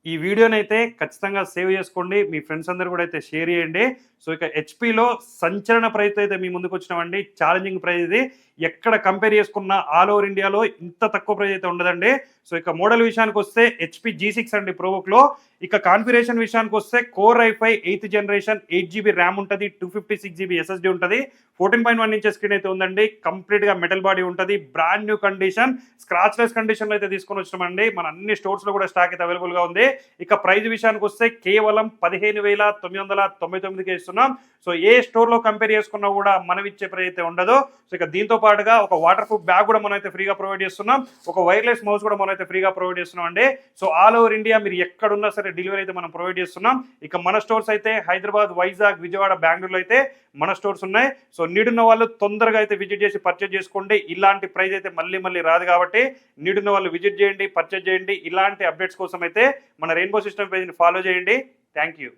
ఈ వీడియోనైతే ఖచ్చితంగా సేవ్ చేసుకోండి. మీ ఫ్రెండ్స్ అందరూ కూడా అయితే షేర్ చేయండి. సో ఇక హెచ్‌పిలో సంచలన ప్రైస్‌తో అయితే మీ ముందుకొచ్చినామండి. ఛాలెంజింగ్ ప్రైస్ ఇది. ఎక్కడ కంపేర్ చేసుకున్న ఆల్ ఓవర్ ఇండియాలో ఇంత తక్కువ ప్రైస్ అయితే ఉండదండి. సో ఇక మోడల్ విషయానికొస్తే హెచ్‌పి జీ6 అండి ప్రోబుక్‌లో. ఇక కాన్ఫిగరేషన్ విషయానికొస్తే core I five eighth generation 8 GB RAM ఉంటది. 256 జీబీ ఎస్ఎస్‌డీ ఉంటది. 14.1 ఇంచెస్ స్క్రీన్ అయితే ఉందండి. కంప్లీట్‌గా మెటల్ బాడీ ఉంటది. బ్రాండ్ న్యూ కండిషన్, స్క్రాచ్‌లెస్ కండిషన్‌లో అయితే తీసుకొని వచ్చినామండి. మన అన్ని స్టోర్స్‌లో కూడా స్టాక్ అయితే అవైలబుల్‌గా ఉంది. ఇక ప్రైస్ విషయానికొస్తే కేవలం 15,999కే ఇస్తున్నాం. సో ఏ స్టోర్‌లో కంపేర్ చేసుకున్నా కూడా మనం ఇచ్చే ప్రైస్ అయితే ఉండదు. సో ఇక దీంతో పాటుగా ఒక వాటర్ ప్రూఫ్ బ్యాగ్ కూడా మనం అయితే ఫ్రీగా ప్రొవైడ్ చేస్తున్నాం. ఒక వైర్లెస్ మౌస్ కూడా మనం అయితే ఫ్రీగా ప్రొవైడ్ చేస్తున్నాం అండి. సో ఆల్ ఓవర్ ఇండియా మీరు ఎక్కడున్నా సరే డెలివరీ అయితే మనం ప్రొవైడ్ చేస్తున్నాం. ఇక మన స్టోర్స్ అయితే హైదరాబాద్, వైజాగ్, విజయవాడ, బెంగళూరులో అయితే మన స్టోర్స్ ఉన్నాయి. సో నీడున్న వాళ్ళు తొందరగా అయితే విజిట్ చేసి పర్చేజ్ చేసుకోండి. ఇలాంటి ప్రైస్ అయితే మళ్ళీ రాదు కాబట్టి నీడున్న వాళ్ళు విజిట్ చేయండి, పర్చేజ్ చేయండి. ఇలాంటి అప్డేట్స్ కోసం అయితే మన రెయిన్బో సిస్టమ్ పేజ్ని ఫాలో చేయండి. Thank you.